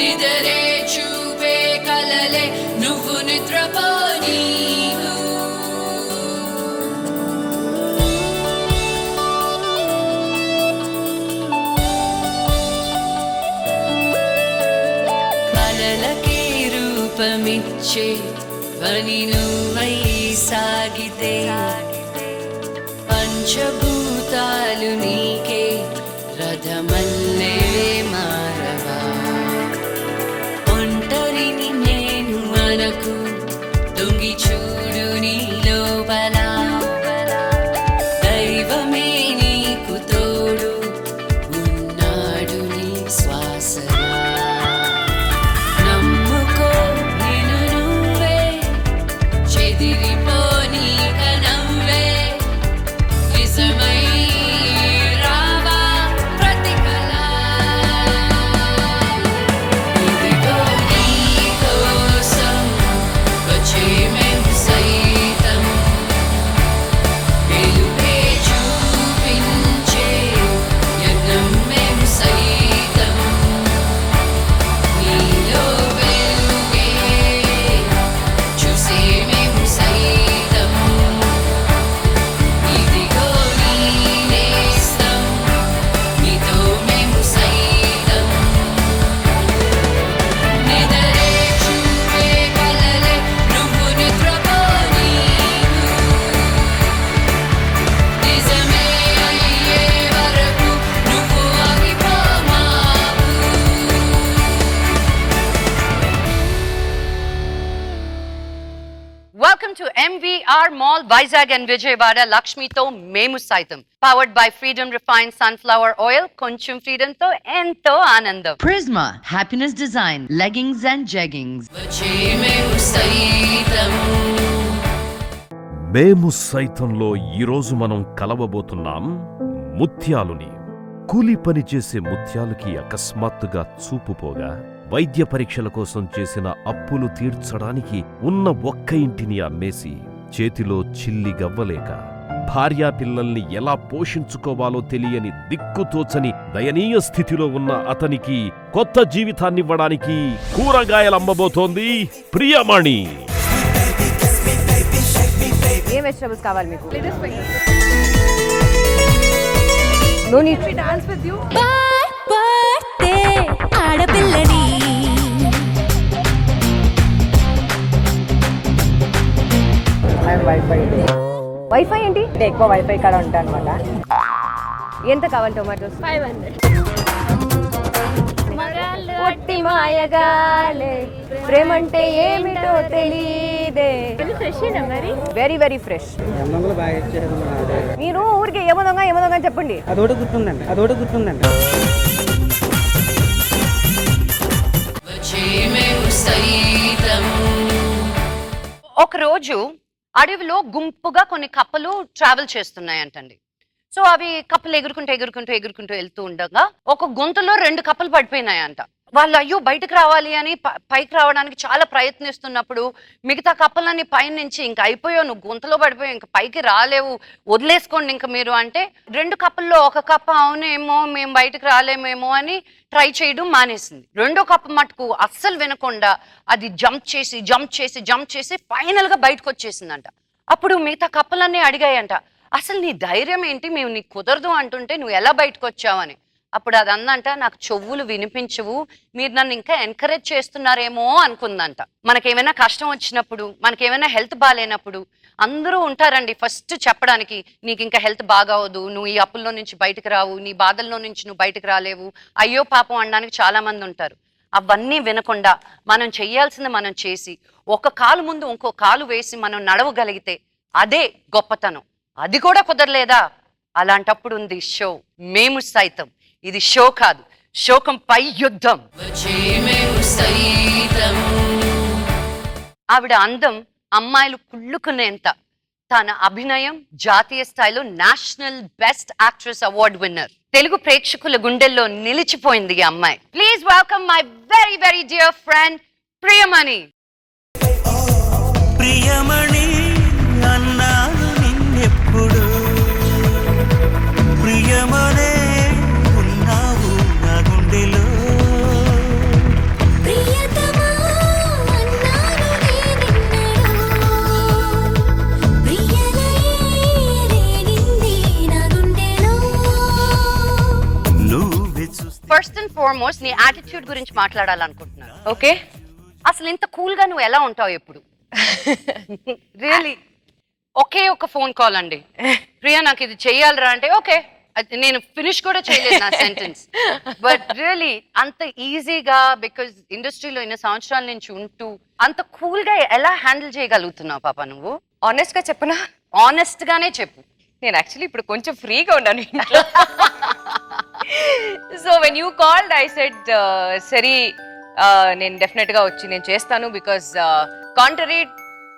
నిదరే చూపే కలలే నువ్వు నిద్రపోనీ కలలకే రూపమిచ్చే పని నువ్వై సాగితే పంచభూతాలు నీకే రథమల్లే మారవా ఒంటరిని నేను మనకు దొంగి చూడు నీ లోపల దైవమే నీకు తోడు ఉన్నాడు నీ శ్వాసలా నమ్ముకో నిన్ను నువ్వే చెదిరిపోనీ కనవ్వే నిజమై రావా ప్రతి కళ ఇదిగో నీ కోసం వచ్చే మేము సైతం వెలుగే చూపించే యజ్ఞం మేము సైతం నీలో వెలుగే చూసే మేము సైతం ఇదిగో నీ నేస్తం నీతో మేము సైతం నిదరే చూపే కలలే నువ్వు నిద్రపోనీ నిజమే అయ్యే వరకు నువ్వు ఆగిపోమాకు Welcome to MVR Mall, Vizag and Vijayawada, Lakshmi to Memu Saitam. Powered by Freedom Refined Sunflower Oil, Konchum Freedom to Ento Anandam. Prisma Happiness Design Leggings and Jeggings. వచ్చే మేము సైతం మేము సైతంలో ఈరోజు మనం కలవబోతున్నాం ముత్యాలుని. కూలి పని చేసే ముత్యాలుకి అకస్మాత్తుగా చూపు పోగా వైద్య పరీక్షల కోసం చేసిన అప్పులు తీర్చడానికి ఉన్న ఒక్క ఇంటిని అమ్మేసి చేతిలో చిల్లి గవ్వలేక భార్యా పిల్లల్ని ఎలా పోషించుకోవాలో తెలియని దిక్కుతోచని దయనీయ స్థితిలో ఉన్న అతనికి కొత్త జీవితాన్నివ్వడానికి కూరగాయలమ్మబోతోంది ప్రియమణి. ఏం వెజిటబుల్స్ కావాలి మీకు? No need to dance with you. Birthday ఆడపిల్లని వైఫై ఏంటి? ఎక్కువ వైఫై కాడ ఉంటా అనమాట. ఎంత కావాలి టొమాటోస్? 500. పొట్టి మాయగాలే ప్రేమంటే ఏమిటో తెలీదే. మరి వెరీ వెరీ ఫ్రెష్. మీరు ఊరికి ఏమో దొంగ చెప్పండి. అదొకటి గుర్తుందండి. వచ్చే మేము సైతం ఒకరోజు అడవిలో గుంపుగా కొన్ని కప్పలు ట్రావెల్ చేస్తున్నాయంటండి. సో అవి కప్పలు ఎగురుకుంటూ వెళ్తూ ఉండగా ఒక గుంతలో 2 కప్పలు పడిపోయినాయంట. వాళ్ళు అయ్యో బయటకు రావాలి అని పైకి రావడానికి చాలా ప్రయత్నిస్తున్నప్పుడు మిగతా కప్పలన్నీ పైన నుంచి ఇంకా అయిపోయావు, నువ్వు గుంతలో పడిపోయావు, ఇంకా పైకి రాలేవు, వదిలేసుకోండి ఇంకా మీరు అంటే 2 కప్పల్లో ఒక కప్ప అవునేమో మేము బయటకు రాలేమేమో అని ట్రై చేయడం మానేసింది. 2వ కప్ప మటుకు అస్సలు వినకుండా అది జంప్ చేసి ఫైనల్ గా బయటకు వచ్చేసిందంట. అప్పుడు మిగతా కప్పలన్నీ అడిగాయంట, అసలు నీ ధైర్యం ఏంటి, మేము నీకు కుదరదు అంటుంటే నువ్వు ఎలా బయటకు వచ్చావని. అప్పుడు అది అందంట, నాకు చెవులు వినిపించవు, మీరు నన్ను ఇంకా ఎంకరేజ్ చేస్తున్నారేమో అనుకుందంట. మనకేమైనా కష్టం వచ్చినప్పుడు, మనకేమైనా హెల్త్ బాగాలేనప్పుడు అందరూ ఉంటారండి ఫస్ట్ చెప్పడానికి, నీకు ఇంకా హెల్త్ బాగావదు, నువ్వు ఈ అప్పుల్లో నుంచి బయటకు రావు, నీ బాధల్లో నుంచి నువ్వు బయటకు రాలేవు, అయ్యో పాపం అనడానికి చాలా మంది ఉంటారు. అవన్నీ వినకుండా మనం చెయ్యాల్సింది మనం చేసి ఒక కాలు ముందు ఇంకో కాలు వేసి మనం నడవగలిగితే అదే గొప్పతనం. అది కూడా కుదరలేదా? అలాంటప్పుడు ఉంది షో మేము సైతం. ఇది షో కాదు, శోకంపై యుద్ధం. వచ్చే మేము సైతం ఆవిడ అందం అమ్మాయిలు కుళ్ళుకునేంత, తన అభినయం జాతీయ స్థాయిలో national best actress award winner. Telugu ప్రేక్షకుల గుండెల్లో నిలిచిపోయింది ఈ అమ్మాయి. Please welcome my very very dear friend Priyamani. Priyamani అన్నాను నిన్నెప్పుడు, ప్రియమనే ఉన్నావు నా గుండెలో, ఫస్ట్ అండ్ ఫార్మోస్ట్ నీ యాటిట్యూడ్ గురించి మాట్లాడాలనుకుంటున్నాను. ఓకే. అసలు ఇంత కూల్ గా నువ్వు ఎలా ఉంటావు ఎప్పుడు? రియలీ ఒకే ఒక ఫోన్ కాల్ అండి, ప్రియా నాకు ఇది చెయ్యాలరా అంటే ఓకే, నేను ఫినిష్ కూడా చేయలేదు నా సెంటెన్స్. బట్ రియలీ అంత ఈజీగా, బికాజ్ ఇండస్ట్రీలో ఎన్ని సంవత్సరాల నుంచి ఉంటూ అంత కూల్ గా ఎలా హ్యాండిల్ చేయగలుగుతున్నావు పాప నువ్వు? ఆనెస్ట్ గా చెప్పనా? ఆనెస్ట్ గానే చెప్పు. నేను యాక్చువల్లీ ఇప్పుడు కొంచెం ఫ్రీగా ఉన్నాను ఇంట్లో. So when you called I said సరే నేను డెఫినెట్ గా వచ్చి నేను చేస్తాను. Because contrary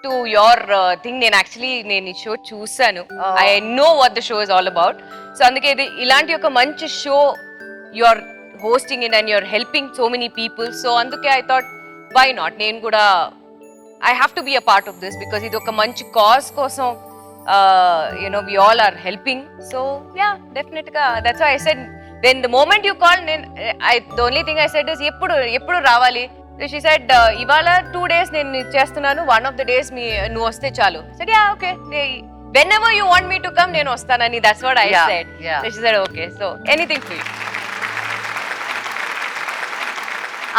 to your thing, నేను యాక్చువల్లీ నేను ఈ షో చూసాను. I know what the show is all about. So అందుకే ఇది ఇలాంటి ఒక మంచి show you are hosting in and you are helping so many people. So అందుకే ఐ థాట్ వై నాట్, నేను కూడా I have to be a part of this. Because ఇది ఒక మంచి కాజ్ కోసం we all are helping. So yeah, definitely that's why I said when the moment you called, the only thing I said is eppudu ravali. So she said ivala 2 days nenu chestunanu, one of the days nu vaste chalu. I said yeah, okay, whenever you want me to come nenu vastanani, that's what I said. So she said okay, so anything for you.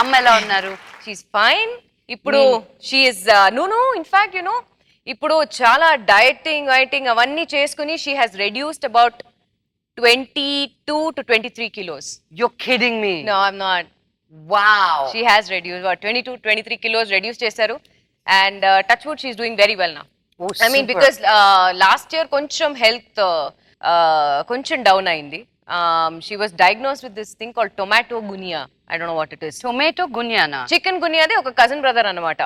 అమ్మ ఎలా ఉన్నారు? She's fine. ఇప్పుడు she is no in fact ఇప్పుడు చాలా dieting అవన్నీ చేసుకుని she has reduced about 22 to 23 kilos. You're kidding me. No, I'm not. Wow. She has reduced about 22-23 kilos reduce చేశారు. And touch wood, she's doing very well now. Oh, I mean, because last year కొంచెం health కొంచెం down అయింది. She was diagnosed with this thing called tomato gunia. I don't know what it is. Tomato గున్యానా? Chicken గునియాది ఒక cousin brother అన్నమాట.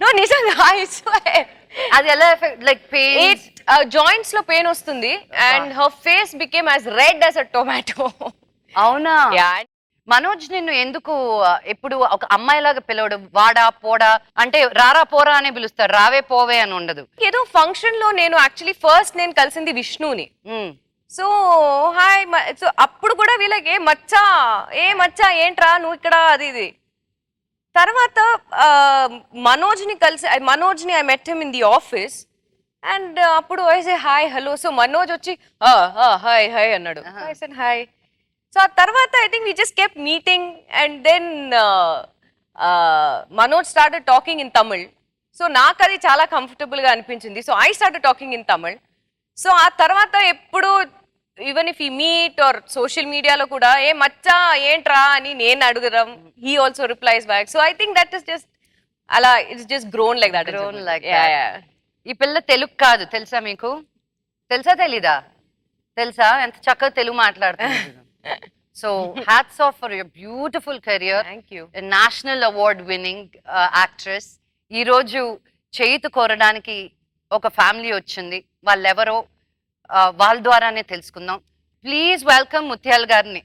No, నిజంగా I swear. అది ఎలా ఎఫెక్ట్, లైక్ పెయిన్? జాయింట్స్ లో పెయిన్ వస్తుంది and her face became as red as a tomato. అవునా? మనోజ్ నిన్ను ఎందుకు ఎప్పుడు ఒక అమ్మాయిలాగా పిలవడు? వాడా పోడా అంటే రారా పోరా అని పిలుస్తారు, రావే పోవే అని ఉండదు. ఏదో ఫంక్షన్ లో నేను యాక్చువల్లీ ఫస్ట్ నేను కలిసింది విష్ణుని. సో హాయ్, సో అప్పుడు కూడా వీళ్ళకి ఏ మచ్చా ఏంట్రా నువ్వు ఇక్కడ అది ఇది. తర్వాత మనోజ్ని I met him in the office and అప్పుడు I say hi hello. So Manoj వచ్చి హాయ్ అన్నాడు. I said hi. సో ఆ తర్వాత I think we just kept meeting and then Manoj started talking in Tamil. So నాకు అది చాలా కంఫర్టబుల్గా అనిపించింది. So I started talking in Tamil. So ఆ తర్వాత ఎప్పుడు ఈవెన్ ఇఫ్ ఈ మీట్ ఆర్ సోషల్ మీడియాలో కూడా ఏ మచ్చా ఏంట్రా అని నేను అడగడం, he also replies back. So I think that is just అలా it's just grown like that. Grown like that. ఈ పిల్ల తెలుగు కాదు తెలుసా మీకు? తెలుసా తెలీదా? తెలుసా ఎంత చక్కగా తెలుగు మాట్లాడుతుంది. So hats off for your beautiful career. Thank you. National award winning actress. ఈ రోజు చేయితు కోరడానికి ఒక ఫ్యామిలీ వచ్చింది. వాళ్ళెవరో వాళ్ళ ద్వారానే తెలుసుకుందాం. ప్లీజ్ వెల్కమ్ ముత్యాల గారిని.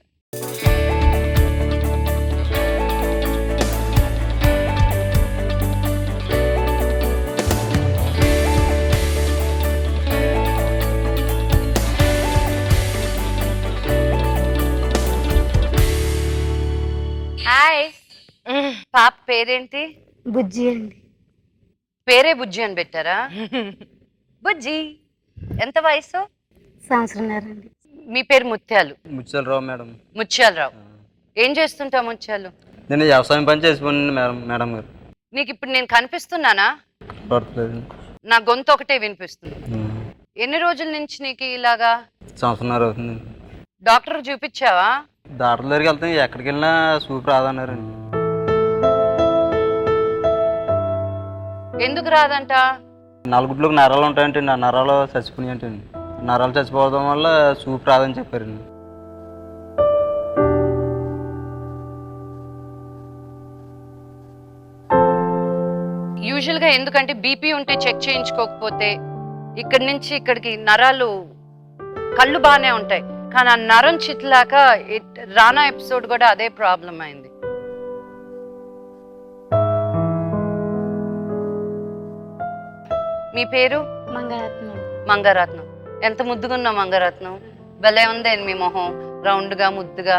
హాయ్. పాప పేరేంటి? బుజ్జి అండి. పేరే బుజ్జి అని పెట్టారా? బుజ్జి ఎంత వయసు? సంవత్సరంన్నర అండి. మీ పేరు ముత్యాలు? ముత్యాలరావు మేడం. ముత్యాలరావు. ఏం చేస్తుంటావు ముత్యాలు? నేను వ్యవసాయం పని చేసుకున్నాను మేడం గారు. నీకు ఇప్పుడు నేను కనిపిస్తున్నానా? పడతలేదు. నా గొంతు ఒకటే వినిపిస్తుంది. ఎన్ని రోజుల నుంచి నీకు ఇలాగా? సంవత్సరంన్నర అవుతుంది. డాక్టర్ చూపించావా? డాక్టర్ దగ్గరికి వెళ్తాను, ఎక్కడికి వెళ్ళినా సూప్ రాదన్నారండి. ఎందుకు రాదంట? నలుగుట్లోకి నరాలు ఉంటాయంటే ఆ నరాలు చచ్చిపోయి అంటండి. నరాలు చచ్చిపోవడం వల్ల సూప్ రాదని చెప్పారండి. యూజువల్గా ఎందుకంటే బీపీ ఉంటే చెక్ చేయించుకోకపోతే ఇక్కడి నుంచి ఇక్కడికి నరాలు, కళ్ళు బాగానే ఉంటాయి కానీ ఆ నరం చిట్లాక రానా ఎపిసోడ్ కూడా అదే ప్రాబ్లం అయింది. మీ పేరు? మంగళరత్నం. మంగరత్నం. ఎంత ముద్దుగా ఉన్నావు మంగరత్నం. భలే ఉంది మీ మొహం, రౌండ్గా ముద్దుగా.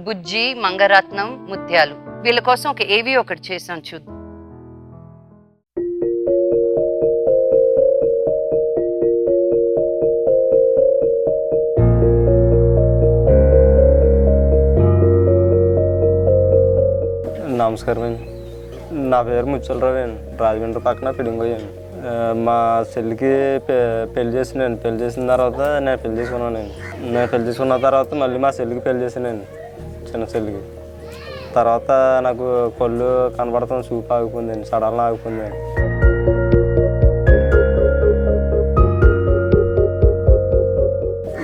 బుజ్జి, మంగరత్నం, ముత్యాలు. వీళ్ళ కోసం ఒక ఏవి ఒకటి చేసాం, చూద్దాం. నమస్కారం అండి. నా పేరు ముచ్చలరావు అండి. రాజమండ్రి పక్కన పిడింగోయ్యండి. మా చెల్లికి పెళ్లి చేసినాను. పెళ్లి చేసిన తర్వాత నేను పెళ్లి చేసుకున్నానండి. నేను పెళ్లి చేసుకున్న తర్వాత మళ్ళీ మా చెల్లికి పెళ్లి చేసానండి, చిన్న చెల్లికి. తర్వాత నాకు కళ్ళు కనబడతాం, చూపు ఆగిపోయిందండి, సడన్గా ఆగిపోయిందండి.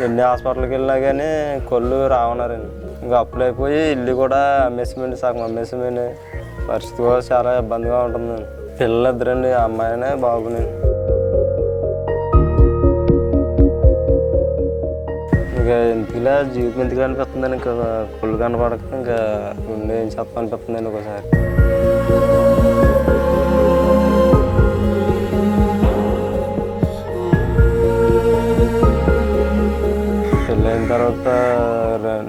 ఎన్ని హాస్పిటల్కి వెళ్ళినా కానీ కళ్ళు రావన్నారండి. ఇంకా అప్పులు అయిపోయి ఇల్లు కూడా అమ్మేసిపోయింది, సగం అమ్మేసిపోయింది. పరిస్థితి కూడా చాలా ఇబ్బందిగా ఉంటుందండి. పిల్లలు ఇద్దరండి, అమ్మాయినే బాబునండి. ఇంకా ఎందుకులా జీవితం ఎందుకు అనిపిస్తుందని ఇంకా కళ్ళు కనపడక ఇంకా ఉండి ఏం చెప్ప అనిపిస్తుందండి ఒకసారి. పెళ్ళైన తర్వాత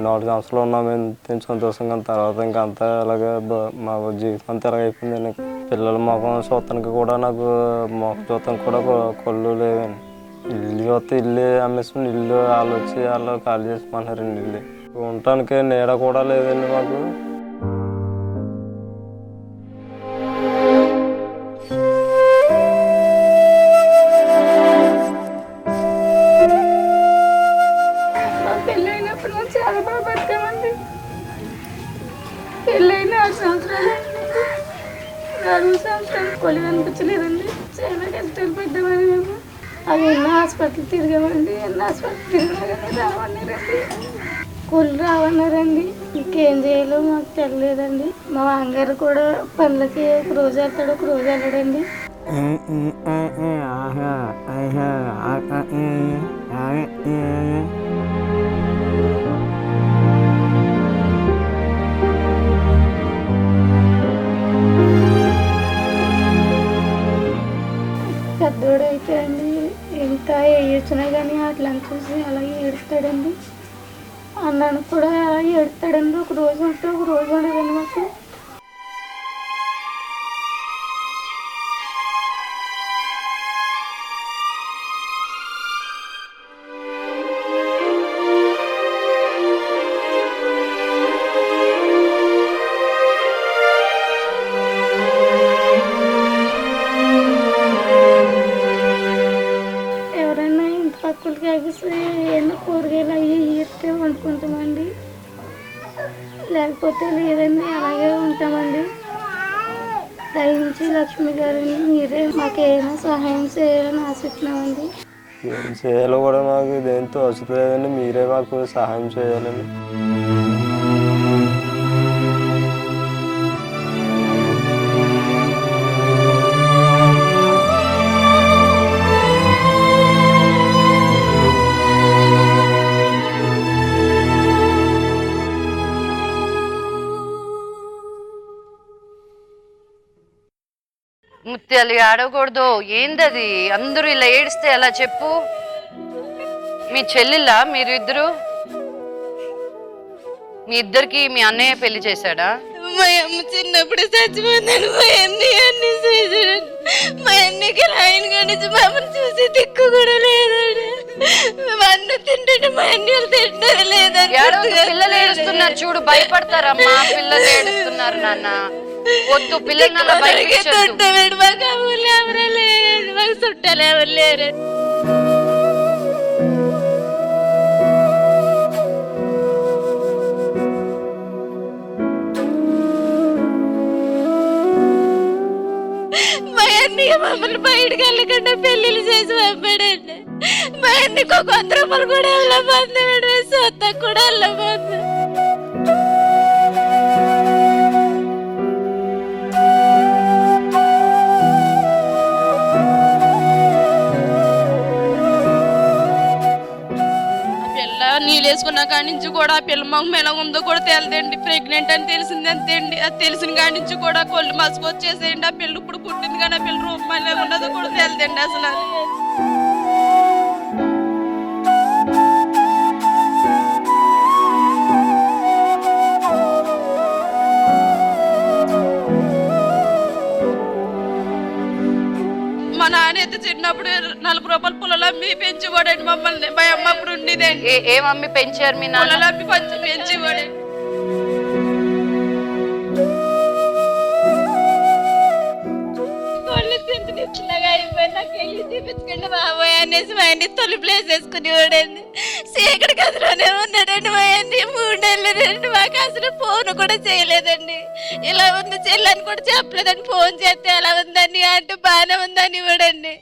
4 సంవత్సరాలు ఉన్నాము, సంతోషంగా. తర్వాత ఇంకా అంతా అలాగే మా జీవితం అంతా ఎలాగ అయిపోయిందండి. పిల్లల ముఖం చూడటానికి కూడా నాకు ముఖం చూడటానికి కూడా కళ్ళు లేవండి. ఇల్లు చూస్తే ఇల్లు అమ్మేసుకుని ఇల్లు వాళ్ళు వచ్చి వాళ్ళు ఖాళీ చేసుకోమన్నారండి. ఇల్లు ఉండటానికి నీడ కూడా లేదండి మాకు. పెళ్ళైనప్పుడు మేము చాలా బాగా బతికామండి. పెళ్ళైన 6 సంవత్సరాలు, 4 సంవత్సరాలు కొలు అనిపించలేదండి. చాలా కష్టాలు పడ్డామని మేము. అవి ఎన్నో హాస్పిటల్ తిరిగామండి. ఎన్నో హాస్పిటల్ తిరిగినా కానీ రావన్నారండి, కొలు రావన్నారండి. ఇంకేం చేయాలో మాకు తెలియలేదండి. మా మామగారు కూడా పనులకి ఒక రోజు వెళ్తాడు, ఒక రోజు వెళ్ళడండి. పెద్దోడు అయితే అండి ఇంకా ఏడ్చినా కానీ అట్లని చూసి అలాగే ఏడుస్తాడండి. అన్నాను కూడా ఏడుస్తాడండి. ఒక రోజు ఉంటే ఒక రోజు ఉండదండి మాకు. పక్కలకి ఎగిసి ఏమో కూరగాయలు అవి ఇస్తే వండుకుంటామండి, లేకపోతే లేదండి అలాగే ఉంటామండి. దయించి లక్ష్మి గారిని మీరే మాకు ఏమైనా సహాయం చేయాలని ఆశిస్తున్నామండి. ఏం చేయాలో కూడా మాకు దేంతో వస్తుందండి, మీరే మాకు సహాయం చేయాలండి. ముత్యాలు ఆడకూడదు. ఏందది? అందరూ ఇలా ఏడిస్తే ఎలా చెప్పు? మీ చెల్లెల్లా మీరు ఇద్దరు? మీ ఇద్దరికి మీ అన్నయ్య పెళ్లి చేశాడా? మా అమ్మ చిన్నప్పుడు చచ్చిపోతాను. మా అన్ని చేశాడు. మా అన్నకి లైన్ కానించి మా అమ్మని చూసి దిక్కు కూడా లేదండి. మా అన్న తింటుంటే మా అన్నలు తింటారు లేదండి. పిల్లలు ఏడుస్తున్నారు చూడు, భయపడతారమ్మా. పిల్లలు ఏడుస్తున్నారు నాన్న, వద్దు. పిల్లలు చుట్టాడు మాకు ఊళ్ళో ఎవరు లేరండి, మాకు చుట్టాలు ఎవరు లేరండి. మా అన్నయ్య మమ్మల్ని బయటకు వెళ్ళకుండా పెళ్లిళ్ళు చేసి పంపాడండి. మా అన్నయ్యకు 100 రూపాయలు కూడా వెళ్ళబోతున్నాడు, సొంత కూడా వెళ్ళబోతుంది. నీళ్ళు వేసుకున్న కాడి నుంచి కూడా ఆ పిల్ల మొహం ఎలా ఉందో కూడా తెలియదండి. ప్రెగ్నెంట్ అని తెలిసింది అంతే అండి. అది తెలిసిన కాడి నుంచి కూడా కొళ్ళు మసుకొచ్చేసేయండి. ఆ పిల్ల ఇప్పుడు పుట్టింది కానీ ఆ పిల్ల రూపం ఎలా ఉన్నదో కూడా తెలియదండి అసలు. మా నాన్న అయితే చిన్నప్పుడు 40 రూపాయలు పుల్లలు అమ్మి పెంచివాడండి మమ్మల్ని. మా అమ్మ అప్పుడు ఉండేదండి. ఏమమ్మి పెంచారు మీ నాన్న? పుల్లలు అమ్మి పెంచివాడండి. బాబోయ్ అనేసి మా అన్ని తలుపులు వేసేసుకునేవాడండి. చీకటి గదిలోనే ఉన్నాడండి మా అన్ని 3 నెలలు. మాకు అసలు ఫోన్ కూడా చేయలేదండి. ఇలా ఉంది చెల్లని కూడా చెప్పలేదండి. ఫోన్ చేస్తే ఎలా ఉందని అంటే బాగానే ఉందని ఇవ్వడండి.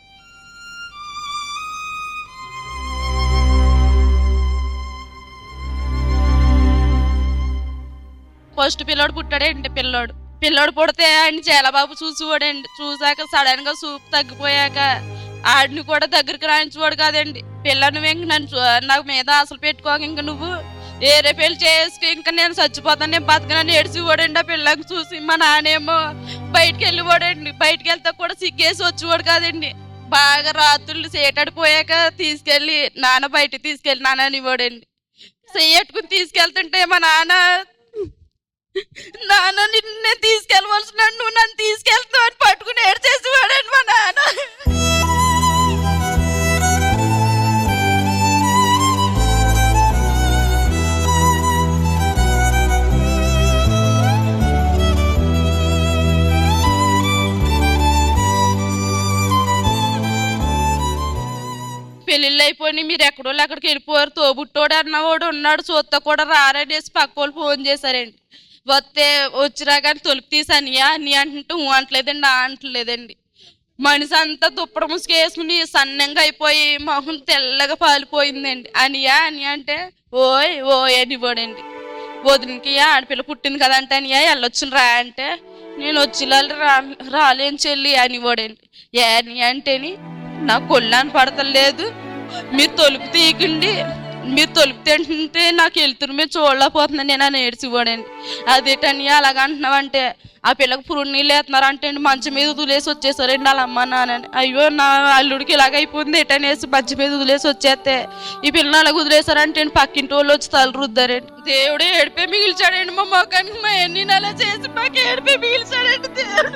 ఫస్ట్ పిల్లోడు పుట్టాడండి. పిల్లోడు పుడితే ఆయన చేలబాబు చూసేవాడండి. చూసాక సడన్ గా చూపు తగ్గిపోయాక ఆడిని కూడా దగ్గరికి రాయించేవాడు కాదండి. పిల్లని వెంక నాకు మీద అసలు పెట్టుకోక ఇంక నువ్వు వేరే పెళ్లి చేసుకు ఇంకా నేను చచ్చిపోతాను, నేను బతకనని ఏడ్చేవాడండి. ఆ పిల్లకి చూసి మా నాన్నేమో బయటికి వెళ్ళిపోడండి. బయటికి వెళ్తే కూడా సిగ్గేసి వచ్చేవాడు కాదండి. బాగా రాత్రులు సేటాడిపోయాక తీసుకెళ్ళి నాన్న బయటికి తీసుకెళ్ళి నాన్న ఇవ్వడండి. చెయ్యట్టుకుని తీసుకెళ్తుంటే మా నాన్న నిన్నే తీసుకెళ్ళవలసిన నువ్వు నన్ను తీసుకెళ్తావు అని పట్టుకుని ఏడ్చేసేవాడండి మా నాన్న. పెళ్ళిళ్ళు అయిపోయి మీరు ఎక్కడో అక్కడికి వెళ్ళిపోయారు, తోబుట్టోడు అన్నవాడు ఉన్నాడు చూస్తా కూడా రారనేసి పక్క వాళ్ళు ఫోన్ చేశారండి. వస్తే వచ్చిరా కానీ తొలుపు తీసానియా నీ అంటుంటే అంటలేదండి, అంటలేదండి. మనిషి అంతా దుప్పడ ముసుగు వేసుకుని సన్నంగా అయిపోయి మొహం తెల్లగా పాలిపోయిందండి. అనియా అని అంటే ఓయ్ ఓయ్ అనివ్వడండి. వదిలికి ఆడపిల్ల పుట్టింది కదంటే అనియా వెళ్ళొచ్చుని రా అంటే నేను వచ్చి రాలేని చెల్లి అనివ్వడండి. ఏ అని అంటేని నాకు కొల్లాని పడతలేదు, మీరు తొలుపు తీయకండి, మీరు తొలుపు తింటుంటే నాకు వెళ్తురు మీరు చూడలేకపోతున్నాను నేను అని ఏడ్చివ్వడండి. అదేటని అలాగంటున్నావంటే ఆ పిల్లకి పురుడు నీళ్ళు వేస్తున్నారు అంటే మంచం మీద వదిలేసి వచ్చేసారండి వాళ్ళ అమ్మ నాన్నని. అయ్యో నా అల్లుడికి ఇలాగైపోయింది ఎటనేసి మంచం మీద వదిలేసి వచ్చేస్తే ఈ పిల్లని అలాగ వదిలేసారంటే పక్కింటి వాళ్ళు వచ్చి తల రుద్దారండి. దేవుడు ఏడిపే మిగిల్చాడండి మా మొక్కనికి. మా ఎన్ని అలా చేసి మాకు ఏడిపే మిగిల్చాడండి దేవుడు.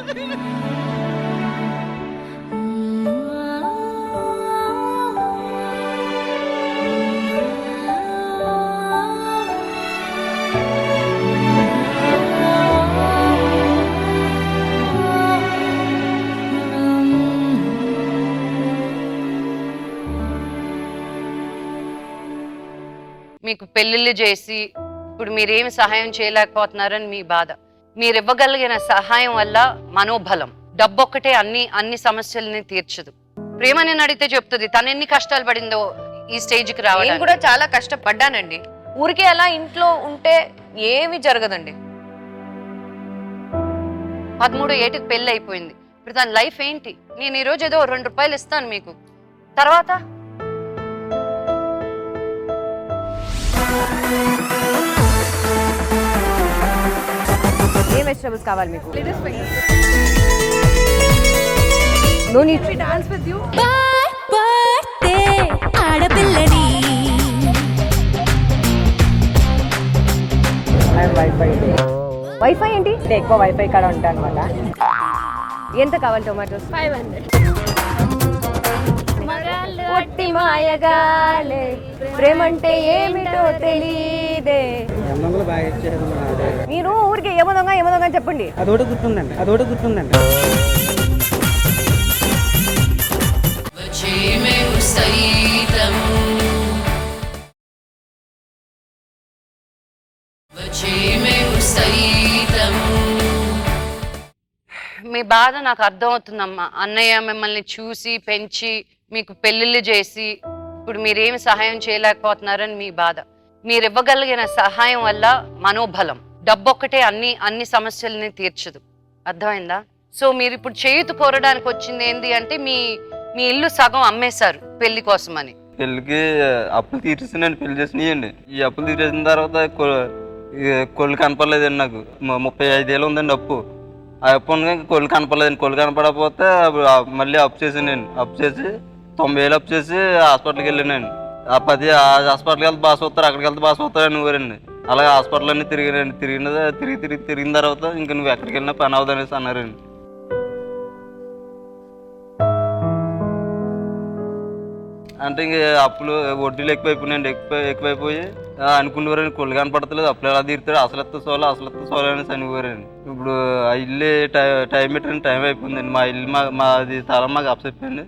మీకు పెళ్లిళ్ళు చేసి ఇప్పుడు మీరేమి సహాయం చేయలేకపోతున్నారని మీ బాధ. మీరు ఇవ్వగలిగిన సహాయం వల్ల మనోబలం. డబ్బు ఒక్కటే అన్ని సమస్యల్ని తీర్చదు. ప్రేమ నేను అడిగితే చెప్తుంది తను ఎన్ని కష్టాలు పడిందో ఈ స్టేజ్కి రావడానికి. నేను కూడా చాలా కష్టపడ్డానండి. ఊరికే అలా ఇంట్లో ఉంటే ఏమి జరగదండి. 13 ఏటికి పెళ్లి అయిపోయింది. ఇప్పుడు తన లైఫ్ ఏంటి? నేను ఈరోజు ఏదో 2 రూపాయలు ఇస్తాను మీకు, తర్వాత ఏ వెజిటబుల్స్ కావాలి మీకు? ఆడపిల్లని వైఫై ఏంటి? ఎక్కువ వైఫై కాడ ఉంటా అనమాట. ఎంత కావాలి టొమాటోస్? 500. పొట్టి మాయగాలే ప్రేమంటే ఏమిటో తెలీదే. బాగా ఇచ్చారు. మీరు ఊరికి ఏమో దొంగ చెప్పండి. అదొకటి గుర్తుందండి. వచ్చేమే ఉస్తరీతం వచ్చేమే ఉస్తరీతం. మీ బాధ నాకు అర్థం అవుతుందమ్మా. అన్నయ్య మిమ్మల్ని చూసి పెంచి మీకు పెళ్లిళ్ళు చేసి ఇప్పుడు మీరేమి సహాయం చేయలేకపోతున్నారని మీ బాధ. మీరు ఇవ్వగలిగిన సహాయం వల్ల మనోబలం. డబ్బు ఒక్కటే అన్ని సమస్యల్ని తీర్చదు. అర్థమైందా? సో మీరు ఇప్పుడు చేయుతు కోరడానికి వచ్చింది ఏంది అంటే మీ ఇల్లు సగం అమ్మేశారు పెళ్లి కోసం అని. పెళ్ళికి అప్పులు తీర్చేసినండి, పెళ్లి చేసినాయండి. ఈ అప్పులు తీర్చేసిన తర్వాత కొళ్ళు కనపడలేదండి నాకు. 35 ఏళ్ళు ఉందండి అప్పు. ఆ అప్పు ఉండగా కొళ్ళు కనపడలేదండి. కొళ్ళు కనపడకపోతే మళ్ళీ అప్పు చేసానండి. అప్పు చేసి 90,000 అప్పు చేసి హాస్పిటల్కి వెళ్ళానండి. ఆ హాస్పిటల్కి వెళ్తే బాగా చూస్తారు, అక్కడికి వెళ్తే బాగా చూస్తారని ఊరండి. అలాగే హాస్పిటల్ అన్నీ తిరిగినండి. తిరిగిన తర్వాత ఇంకా నువ్వు ఎక్కడికి వెళ్ళినా పని అవుతుంది అనేసి అన్నారండి. అంటే ఇంక అప్పులు వడ్డీలు ఎక్కువైపోయినాయండి. ఎక్కువైపోయి అనుకునేవారండి కొళ్ళు కనపడతలేదు, అప్పులు ఎలా తీరుతాడు, అసలు ఎత్త సోలు అనేసి అనుకోరండి. ఇప్పుడు ఆ ఇల్లు టైం పెట్టండి, టైం అయిపోయిందండి. మా ఇల్లు మాది స్థలం మాకు అప్పచెప్పండి.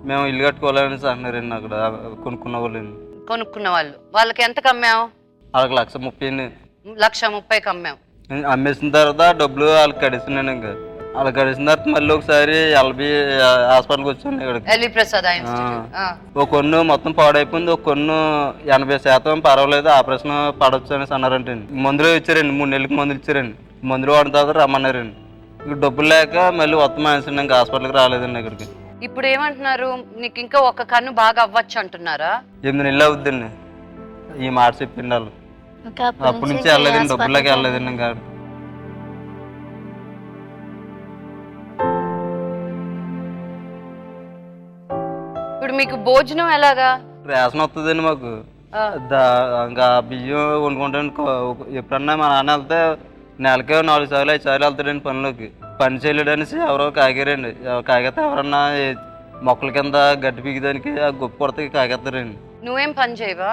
మేము ఇల్లు కట్టుకోవాలని అంటున్నారండి అక్కడ కొనుక్కున్న వాళ్ళండి. కొనుక్కున్న వాళ్ళకి ఎంత కమ్మావు? వాళ్ళకి 1,30,000 1,30,000 అమ్మావు. అమ్మేసిన తర్వాత డబ్బులు వాళ్ళకి కడిస్తున్నాను. ఇంకా వాళ్ళకి కడిసిన తర్వాత మళ్ళీ ఒకసారి ఎల్బీ హాస్పిటల్కి వచ్చాను ఇక్కడికి. LV Prasad institute. ఒక కొన్ను మొత్తం పాడైపోయింది, ఒక కొన్ను 80% పర్వాలేదు, ఆపరేషన్ పడవచ్చు అనేసి అన్నారంటే. మందులు ఇచ్చారండి, 3 నెలలకు మందులు ఇచ్చారండి. మందులు వాడిన తర్వాత రమ్మన్నారండి. ఇక డబ్బులు లేక మళ్ళీ మొత్తం అనేసి ఇంకా హాస్పిటల్కి రాలేదండి ఇక్కడికి. ఇప్పుడు ఏమంటున్నారు? నీకు ఇంకా ఒక కన్ను బాగా అవ్వచ్చు అంటున్నారా? 8 నెలలు అవుద్దండి ఈ మాట చెప్పింది వాళ్ళు. అప్పటి నుంచి వెళ్ళలేదండి, డబ్బులకి వెళ్ళలేదండి. ఇంకా ఇప్పుడు మీకు భోజనం ఎలాగా? రేషన్ వస్తుందండి మాకు. ఇంకా బియ్యం వండుకుంటాను. ఎప్పుడన్నా మా నాన్న వెళ్తే నెలకే 4 సార్లు 5 సార్లు వెళ్తాడండి పనిలోకి. పని చేయలేడనేసి ఎవరో కాగారండి. కాగితే ఎవరన్నా మొక్కల కింద గడ్డి పీకిదానికి ఆ గొప్ప కొడతకి కాగేస్తారండి. నువ్వేం పని చేయవా?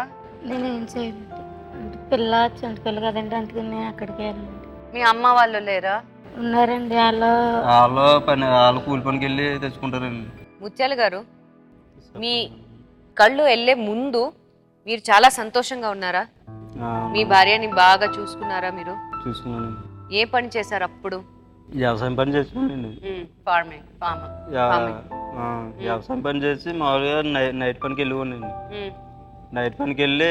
నేనేం చేయలేదు, అంటే పిల్ల చిన్న పిల్ల కదండి, అందుకని నేను అక్కడికి వెళ్ళండి. మీ అమ్మ వాళ్ళు లేరా? ఉన్నారండి, వాళ్ళు కూలి పనికి వెళ్ళి తెచ్చుకుంటారండి. ముత్యాల గారు, మీ కళ్ళు వెళ్ళే ముందు మీరు చాలా సంతోషంగా ఉన్నారా? మీ భార్యని బాగా చూసుకున్నారా? మీరు చూసుకున్నాను. ఏ పని చేశారు అప్పుడు? వ్యవసాయం పని చేసుకున్నాండి. వ్యవసాయం పని చేసి మామూలుగా నైట్ పనికి వెళ్ళిపోండి. నైట్ పనికి వెళ్ళి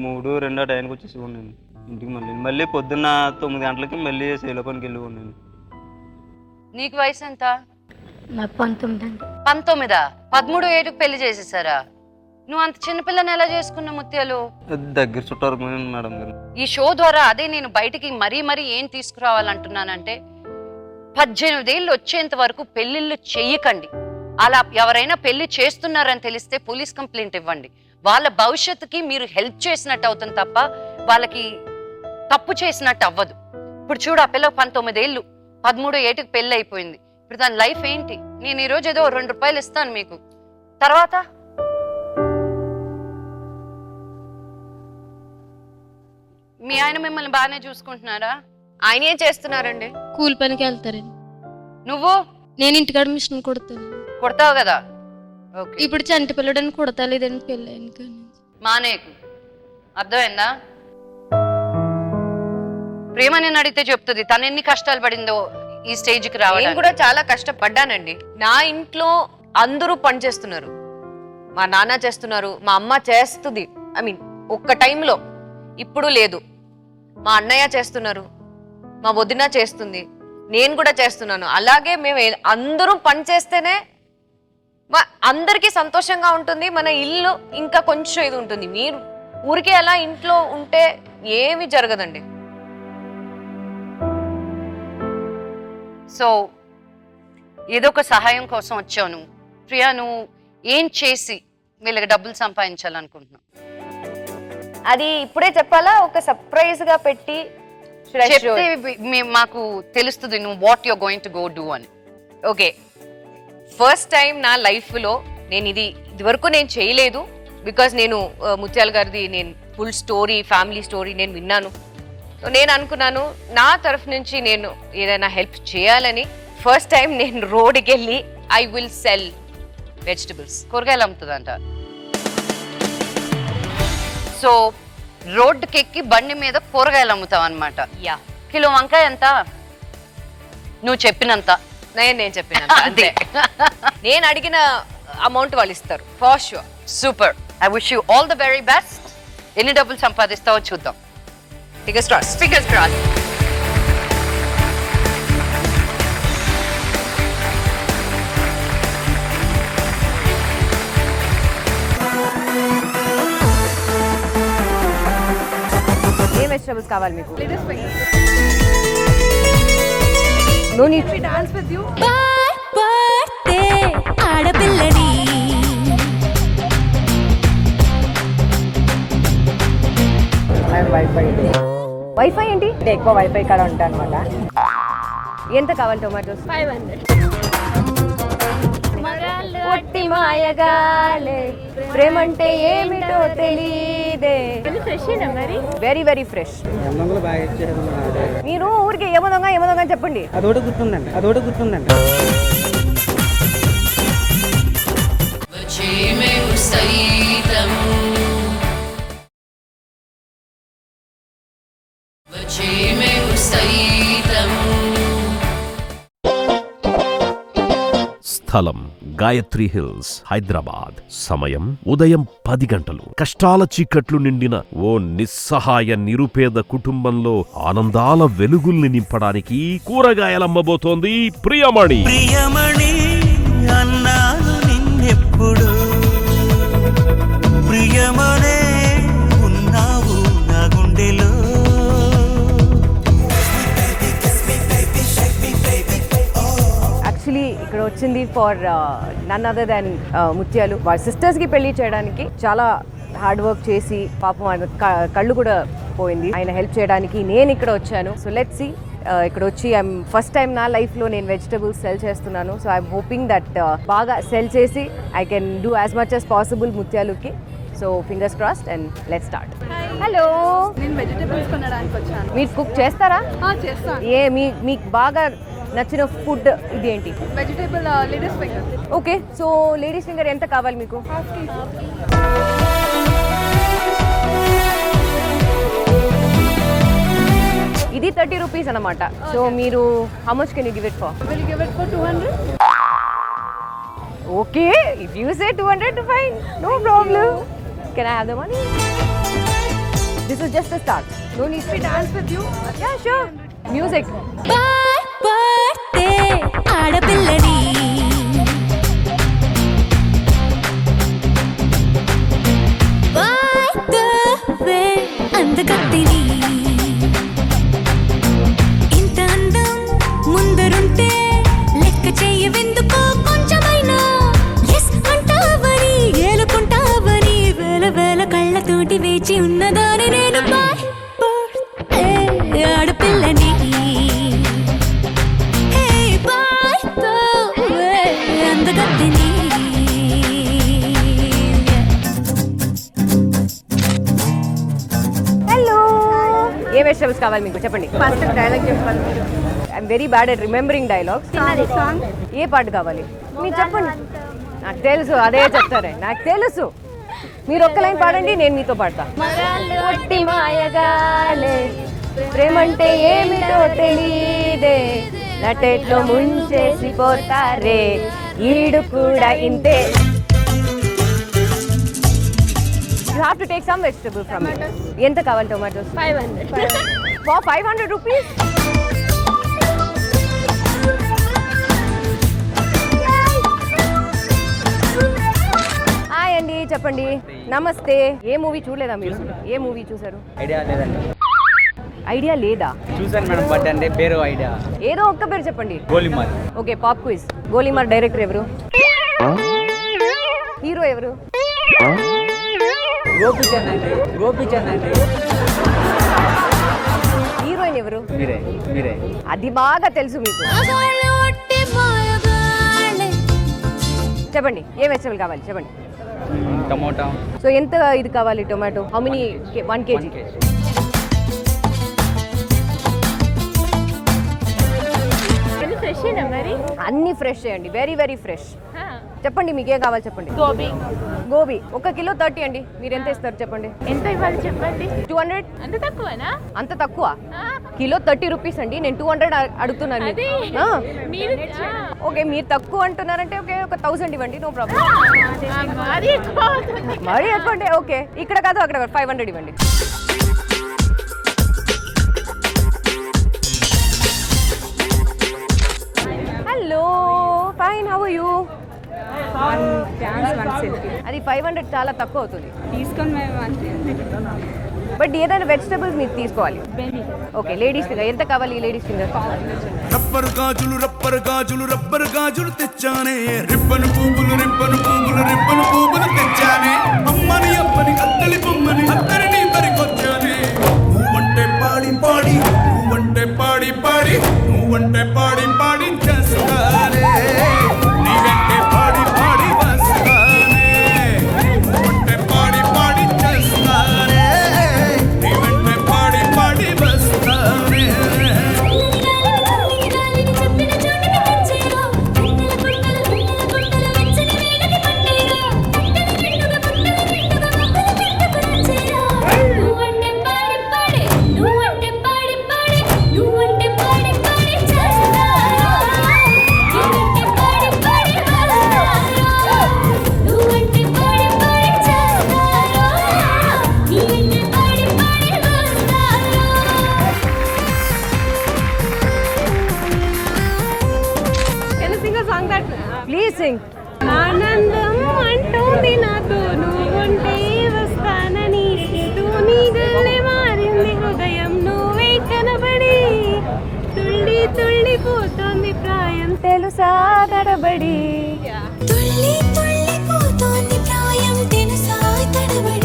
3-2 టైంకి వచ్చేసుకోండి ఇంటికి. మళ్ళీ పొద్దున్న 9 గంటలకి మళ్ళీ సేలో పనికి వెళ్ళిపోండి. నీకు వయసు ఎంత? నాకు 19 అండి. 19? 13 ఏళ్ళకి పెళ్లి చేసేసారా? నువ్వు అంత చిన్నపిల్లని ఎలా చేసుకున్నావు ముత్యాలు? దగ్గర చుట్టారు మేడం గారు. ఈ షో ద్వారా అదే నేను బయటికి మరీ ఏం తీసుకురావాలంటున్నానంటే, 18 ఏళ్ళు వచ్చేంత వరకు పెళ్లిళ్ళు చెయ్యకండి. అలా ఎవరైనా పెళ్లి చేస్తున్నారని తెలిస్తే పోలీస్ కంప్లైంట్ ఇవ్వండి. వాళ్ళ భవిష్యత్తుకి మీరు హెల్ప్ చేసినట్టు అవుతుంది తప్ప వాళ్ళకి తప్పు చేసినట్టు అవ్వదు. ఇప్పుడు చూడు, ఆ పిల్ల 19 ఏళ్ళు, 13 ఏటికి పెళ్లి అయిపోయింది. ఇప్పుడు దాని లైఫ్ ఏంటి? నేను ఈరోజు ఏదో 2 రూపాయలు ఇస్తాను మీకు, తర్వాత మీ ఆయన మిమ్మల్ని బాగానే చూసుకుంటున్నారా? ఆయన ఏం చేస్తున్నారండి? కూలి పనికి వెళ్తారండి. నువ్వు? నేను ఇంటికాడ మిషన్ కుడతాను. కుడతావు కదా? ఇప్పుడు చంటి పిల్లడని కుడతాలేదండి పెళ్ళైన కానీ. మానేకు, అర్థమైందా? ప్రేమ నేను అడిగితే చెప్తుంది తను ఎన్ని కష్టాలు పడిందో ఈ స్టేజ్కి రావడానికి. నేను కూడా చాలా కష్టపడ్డానండి. నా ఇంట్లో అందరూ పని చేస్తున్నారు. మా నాన్న చేస్తున్నారు, మా అమ్మ చేస్తుంది, ఐ మీన్ ఒక్క టైంలో. ఇప్పుడు లేదు. మా అన్నయ్య చేస్తున్నారు, మా వదిన చేస్తుంది, నేను కూడా చేస్తున్నాను. అలాగే మేము అందరూ పని చేస్తేనే అందరికీ సంతోషంగా ఉంటుంది. మన ఇల్లు ఇంకా కొంచెం ఇది ఉంటుంది. మీరు ఊరికే అలా ఇంట్లో ఉంటే ఏమి జరగదండి. సో ఏదో ఒక సహాయం కోసం వచ్చాను. ప్రియా, నువ్వు ఏం చేసి వీళ్ళకి డబ్బులు సంపాదించాలనుకుంటున్నావు? అది ఇప్పుడే చెప్పాలా? ఒక సర్ప్రైజ్ గా పెట్టి చెప్తే మాకు తెలుస్తుంది నువ్వు what you're going to go do అని. ఓకే, ఫస్ట్ టైం నా లైఫ్లో నేను ఇదివరకు నేను చేయలేదు. బికాజ్ నేను ముత్యాల గారిది నేను ఫుల్ స్టోరీ, ఫ్యామిలీ స్టోరీ నేను విన్నాను. సో నేను అనుకున్నాను నా తరఫు నుంచి నేను ఏదైనా హెల్ప్ చేయాలని. ఫస్ట్ టైం నేను రోడ్కి వెళ్ళి ఐ విల్ సెల్ వెజిటబుల్స్, కూరగాయలు అమ్ముతుందంట. సో రోడ్డుకి ఎక్కి బండి మీద కూరగాయలు అమ్ముతావు అనమాట. యా. కిలో వంకాయ ఎంత? నువ్వు చెప్పినంత. నేను చెప్పినంత అంతే. నేను అడిగిన అమౌంట్ వాళ్ళు ఇస్తారు for sure. Super. I wish you all the very best. ఎన్ని డబ్బులు సంపాదిస్తావో చూద్దాం. Fingers cross. Fingers cross. ఏ వెజిటబుల్స్ కావాలి మీకు? No need to dance with you. Birthday ఆడపిల్లని వైఫై ఏంటి? ఎక్కువ వైఫై కాడ ఉంటా అనమాట. ఎంత కావాలి టొమాటోస్? 500. ఒట్టి మాయగాలే ప్రేమంటే ఏమిటో తెలీదే. Very very fresh. బాగా ఇచ్చేది. మీరు ఊరికి ఏమో దొంగ చెప్పండి. అదొకటి గుర్తుందండి. वचे मे सहितं वचे मे सहितं స్థలం గాయత్రి హిల్స్, హైదరాబాద్. సమయం ఉదయం 10 గంటలు. కష్టాల చీకట్లు నిండిన ఓ నిస్సహాయ నిరుపేద కుటుంబంలో ఆనందాల వెలుగుల్ని నింపడానికి కూరగాయలమ్మబోతోంది ప్రియమణి. ప్రియమణి అన్నాను నిన్నెప్పుడు, ప్రియమనే ఉన్నావు నా గుండెలో. యాక్చువల్లీ ఇక్కడ వచ్చింది ఫర్ నన్ అదర్ దాన్ ముత్యాలు. వాళ్ళ సిస్టర్స్కి పెళ్లి చేయడానికి చాలా హార్డ్ వర్క్ చేసి పాపం ఆయన కళ్ళు కూడా పోయింది. ఆయన హెల్ప్ చేయడానికి నేను ఇక్కడ వచ్చాను. So let's see. ఇక్కడ వచ్చి ఐఎమ్ ఫస్ట్ టైం నా లైఫ్లో నేను వెజిటబుల్స్ సెల్ చేస్తున్నాను. సో ఐఎమ్ హోపింగ్ దట్ బాగా సెల్ చేసి I can do as much as possible ముత్యాలుకి. So fingers crossed and let's start. Hello, నేను వెజిటబుల్స్ కొనడానికి వచ్చాను. మీరు కుక్ చేస్తారా? చేస్తాను. మీకు బాగా నచ్చిన ఫుడ్ ఇదేంటి? Vegetable ladies finger. Okay, so ladies finger ఎంత కావాలి మీకు? ఇది 30 రూపీస్ అన్నమాట. సో మీరు how much can you give it for? Will you give it for 200? Okay, if you say 200 fine, no problem. Can I have the money? This is just the start. నో need టు Dance with you? Yeah sure. Music. పట్టే ఆడపిల్లని వాయిద్యవే అందగత్తిని ఇంత అందం ముందరుంటే లెక్క చెయ్యవెందుకో కొంచెమైనా yes అంటావని ఏలుకుంటావని వేల వేల కళ్ళతోటి వేచి ఉన్నదాని నేను ఆడపిల్లని అందగత్తిని. హలో, ఏ వెజిటబుల్స్ కావాలి మీకు చెప్పండి. ఫస్ట్ డైలాగ్ చెప్పాలి. I'm very bad at remembering dialogues. Song ఏ పాట కావాలి మీరు చెప్పండి. నాకు తెలుసు, అదే చెప్తారే, నాకు తెలుసు. మీరు ఒక్క లైన్ పాడండి, నేను మీతో పాడతా. ఒట్టి మాయగాలే ప్రేమంటే ఏమిటో తెలీదే, నటెట్లో ముంచేసిపోతారే ఈడు కూడా ఇంతే. You have to take some vegetable from me. ఎంత కావాలి టొమాటోస్? 500. For 500 rupees? హాయ్ అండి, చెప్పండి. నమస్తే. ఏ మూవీ చూడలేదా మీరు? ఏ మూవీ చూసారు? ఐడియా లేదండి. ఐడియా లేదా? చూసాను మేడం, బట్ అంటే పేరు ఐడియా. ఏదో ఒక్క పేరు చెప్పండి. Golimaar. Okay, pop quiz. Golimaar director ఎవరు? హీరో ఎవరు? గోపిచంద్ అండి. గోపిచంద్ అండి. హీరోయిన్ ఎవరు? మీరే మీరే. అది బాగా తెలుసు మీకు. చెప్పండి, ఏ వెజిటబుల్ కావాలి చెప్పండి. టమోటా. సో ఎంత ఇది కావాలి tomato? How many? 1 kg. Fresh మరి అన్ని ఫ్రెష్ చేయండి, వెరీ వెరీ ఫ్రెష్. చెప్పండి మీకు ఏం కావాలి చెప్పండి. గోబీ. గోబీ 1 కిలో 30 అండి. మీరు ఎంత ఇస్తారు చెప్పండి. ఎంత ఇవ్వాలి చెప్పండి. 200. అంత తక్కువనా? అంత తక్కువ? కిలో 30 రూపీస్ అండి. నేను 200 అడుగుతున్నాను మీకు. మీరు ఓకే, మీరు తక్కువ అంటున్నారంటే ఓకే, ఒక 1000 ఇవ్వండి, నో ప్రాబ్లం. మరీ ఎక్కువ అవుతుంది. మరీ ఎక్కువ అంటే ఓకే, ఇక్కడ కాదు అక్కడ 500 ఇవ్వండి. Hello, fine, how are you? అది 500 చాలా తక్కువ అవుతుంది. తీసుకొని బట్ ఏదైనా వెజిటబుల్స్ మీరు తీసుకోవాలి. ఓకే, లేడీస్ ఫింగర్ ఎంత కావాలి? Ladies finger. రబ్బరు గాజులు రబ్బరు గాజులు రబ్బరు గాజులు తెచ్చానే, రిబ్బను పువ్వులు రిబ్బను పువ్వులు రిబ్బను పువ్వులు తెచ్చానే, అమ్మని అప్పని అత్తలి బొమ్మని అత్తరిని పరికొచ్చానే. నువ్వంటే పాడి పాడి, నువ్వంటే పాడి పాడి, నువ్వంటే పాడి పాడి చేస్తానే, నీవంటే పాడి పాడి వస్తానే. నువ్వంటే పాడి పాడి చేస్తానే, నీవంటే పాడి పాడి వస్తానే. చెప్పిన చోటికి తెచ్చేరా, వెన్నెల కొండలు వెచ్చని వేళకి పట్టేరా. సింగ్. ఆనందం అంటోంది నాతో నువ్వుంటే వస్తానని నీగల్లే మారింది హృదయం నువ్వే కనబడి తుళ్ళి తుళ్ళిపోతోంది ప్రాయం తెలుసా తడబడి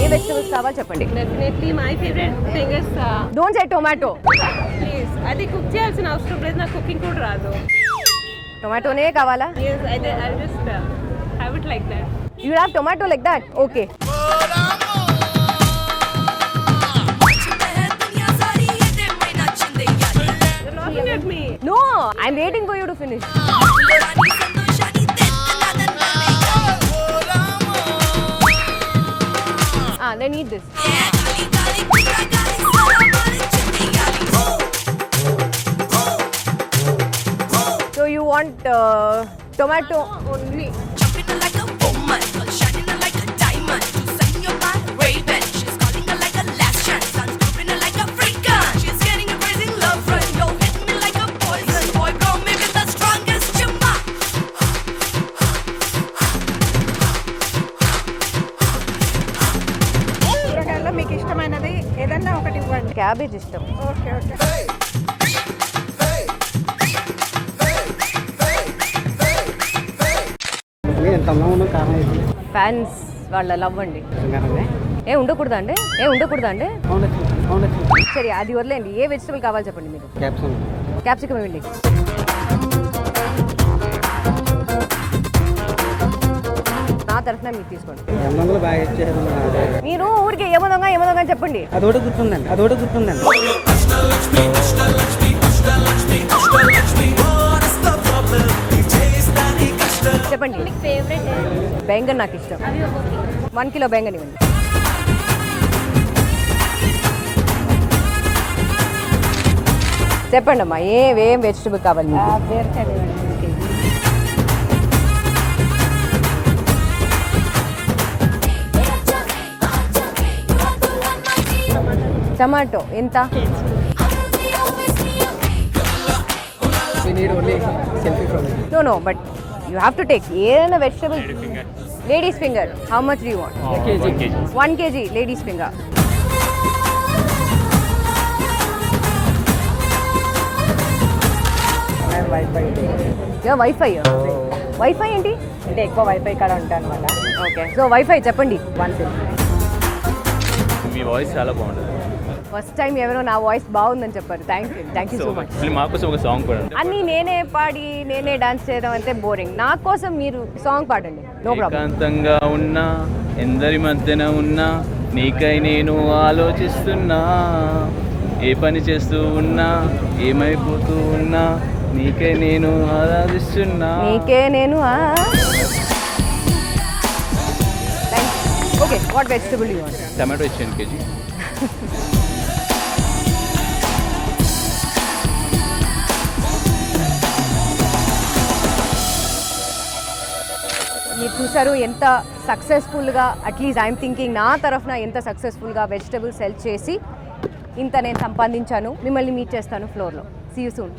ఏ వెజిటబుల్స్ కావాలి చెప్పండి. Definitely my favourite thing is don't say tomato. Please అది కుక్ చేయాల్సిన అవసరం లేదు నాకు కుకింగ్ కూడా రాదు. టొమాటోనే కావాలా? I just have it like that. You have tomato like that? Okay. Looking at me. No, I'm waiting for you to finish. Then eat this. So you want tomato only? మీకు ఇష్టమైనది ఏదన్నా ఒకటి ఇవ్వండి. Cabbage ఇష్టం. Okay okay. Fans వాళ్ళ love అండి. ఏ ఉండకూడదా అండి? సరే అది వదిలేండి. ఏ వెజిటబుల్ కావాలి చెప్పండి మీరు. క్యాప్సికమ్ ఇవ్వండి. నా తరఫున మీరు తీసుకోండి. మీరు ఊరికి ఏమో దొంగ చెప్పండి. అదొకటి గుర్తుందండి. చెప్పండి. బెంగన్ నాకు ఇష్టం. 1 కిలో బెంగన్ ఇవ్వండి. చెప్పండి అమ్మా ఏం వెజిటబుల్ కావాలి మీకు? టమాటో ఎంత? No, but you have to take ఏదైనా vegetable. Ladies finger. How much do you want? 1 kg ladies finger. Wifi ఏంటి? అంటే ఎక్కువ వైఫై కాడ ఉంటాను అనమాట. ఓకే. సో వైఫై చెప్పండి. 150. మీ వాయిస్ చాలా బాగుంటుంది. ఫస్ట్ టైం ఎవరో నా వాయిస్ బాగుందని చెప్పారు. Thank you so much. మాకోసం ఒక సాంగ్ పాడండి. అన్నీ నేనే పాడి నేనే డాన్స్ చేయడం అంటే బోరింగ్. నా కోసం మీరు సాంగ్ పాడండి. No problem. ఏకాంతంగా ఉన్నా ఎందరి మధ్యన ఉన్నా నీకై నేను ఆలోచిస్తున్నా ఏ పని చేస్తూ ఉన్నా ఏమైపోతూ ఉన్నా నీకై నేను ఆరాధిస్తున్నా. Okay. What vegetable you want? Tomato ఇచ్చాను కేజీ. మీరు చూసారు ఎంత సక్సెస్ఫుల్గా, అట్లీస్ట్ ఐఎమ్ థింకింగ్ నా తరఫున ఎంత సక్సెస్ఫుల్గా వెజిటబుల్స్ సెల్ చేసి ఇంత నేను సంపాదించాను. మిమ్మల్ని మీట్ చేస్తాను ఫ్లోర్లో. See you soon.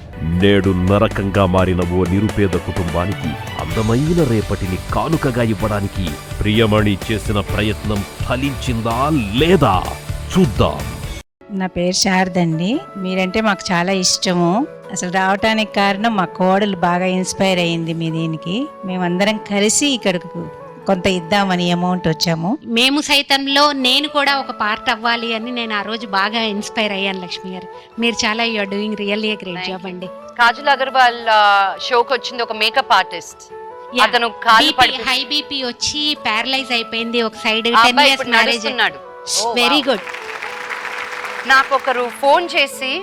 నేడు నరకంగా మారిన ఓ నిరుపేద కుటుంబానికి అందమైన రేపటిని కానుకగా ఇవ్వడానికి ప్రియమణి చేసిన ప్రయత్నం ఫలించిందా లేదా చూద్దాం. నా పేరు శారదండి. మీరంటే మాకు చాలా ఇష్టము. అసలు రావటానికి కారణం మా కోడలు బాగా ఇన్స్పైర్ అయ్యింది మీ దీనికి. మేమందరం కలిసి ఇక్కడకు కొంత ఇద్దామని అమౌంట్ వచ్చాము. మేము సైతంలో నేను కూడా ఒక పార్ట్ అవ్వాలి అని నేను ఆ రోజు బాగా ఇన్స్పైర్ అయ్యాను. లక్ష్మి గారు మీరు చాలా you're doing really great job అండి. కాజల్ అగర్వాల్ షోకి వచ్చింది ఒక మేకప్ ఆర్టిస్ట్. అతను హై బీపీ వచ్చి ప్యారలైజ్ అయిపోయింది ఒక side. 10 years marriage. Very good. నాకు ఒకరు ఫోన్ చేసి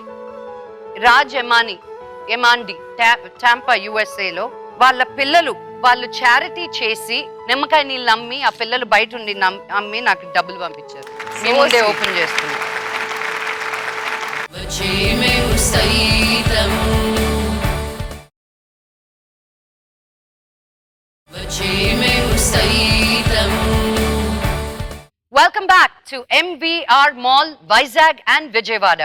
రాజ్ ఎమాండి టాంపా USA లో వాళ్ళ పిల్లలు వాళ్ళు చారిటీ చేసి నిమ్మకాయ నీళ్ళు అమ్మి ఆ పిల్లలు బయట ఉండి అమ్మి నాకు డబ్బులు పంపించారు. మీ ముందే ఓపెన్ చేస్తున్నాం. Welcome back to MVR mall Vizag and Vijayawada.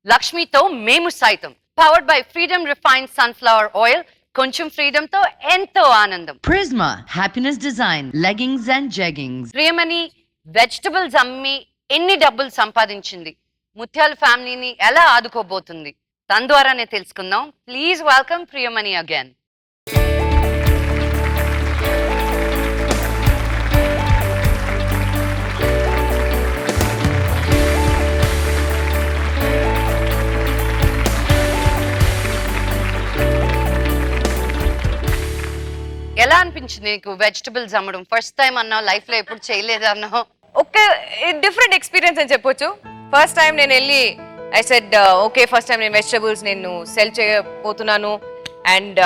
లక్ష్మితో మేము సైతం. Powered by Freedom refined sunflower oil, కొంచెం ఫ్రీడమ్ తో ఎంతో ఆనందం. Prisma Happiness Design Leggings and Jeggings. Priyamani vegetables అమ్మి ఎన్ని డబ్బులు సంపాదించింది, ముత్యాల ఫ్యామిలీని ఎలా ఆదుకోబోతుంది, తన ద్వారానే తెలుసుకుందాం. Please welcome Priyamani again. ఎలా అనిపించింది నీకు వెజిటబుల్స్ అమ్మడం? ఫస్ట్ టైం అన్నావు, లైఫ్ లో ఎప్పుడు చేయలేదు అన్నావు. ఒక డిఫరెంట్ ఎక్స్పీరియన్స్ అని చెప్పొచ్చు. ఫస్ట్ టైం నేను వెళ్ళి I said okay, first time నేను వెజిటబుల్స్ నేను సెల్ చేయబోతున్నాను. And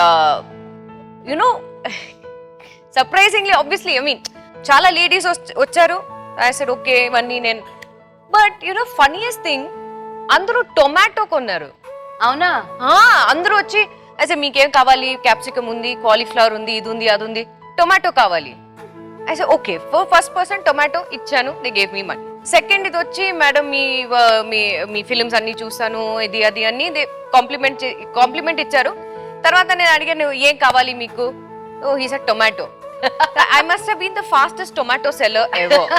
you know surprisingly obviously I mean చాలా లేడీస్ వచ్చారు. ఐ సెడ్ ఓకే ఇవన్నీ నేను, బట్ యునో ఫన్నీయెస్ట్ థింగ్, అందరూ టొమాటో కొన్నారు. అవునా? అందరూ వచ్చి అయితే మీకేం కావాలి, క్యాప్సికమ్ ఉంది, కాలీఫ్లవర్ ఉంది, ఇది ఉంది, అది ఉంది, టొమాటో కావాలి. అయితే ఓకే, ఫస్ట్ పర్సన్ టొమాటో ఇచ్చాను, they gave me money. Second ఇది వచ్చి మేడం మీ ఫిలిమ్స్ అన్ని చూస్తాను, ఇది అది అన్ని కాంప్లిమెంట్ ఇచ్చారు. తర్వాత నేను అడిగాను ఏం కావాలి మీకు, oh he said tomato. I must have been the fastest tomato seller ever.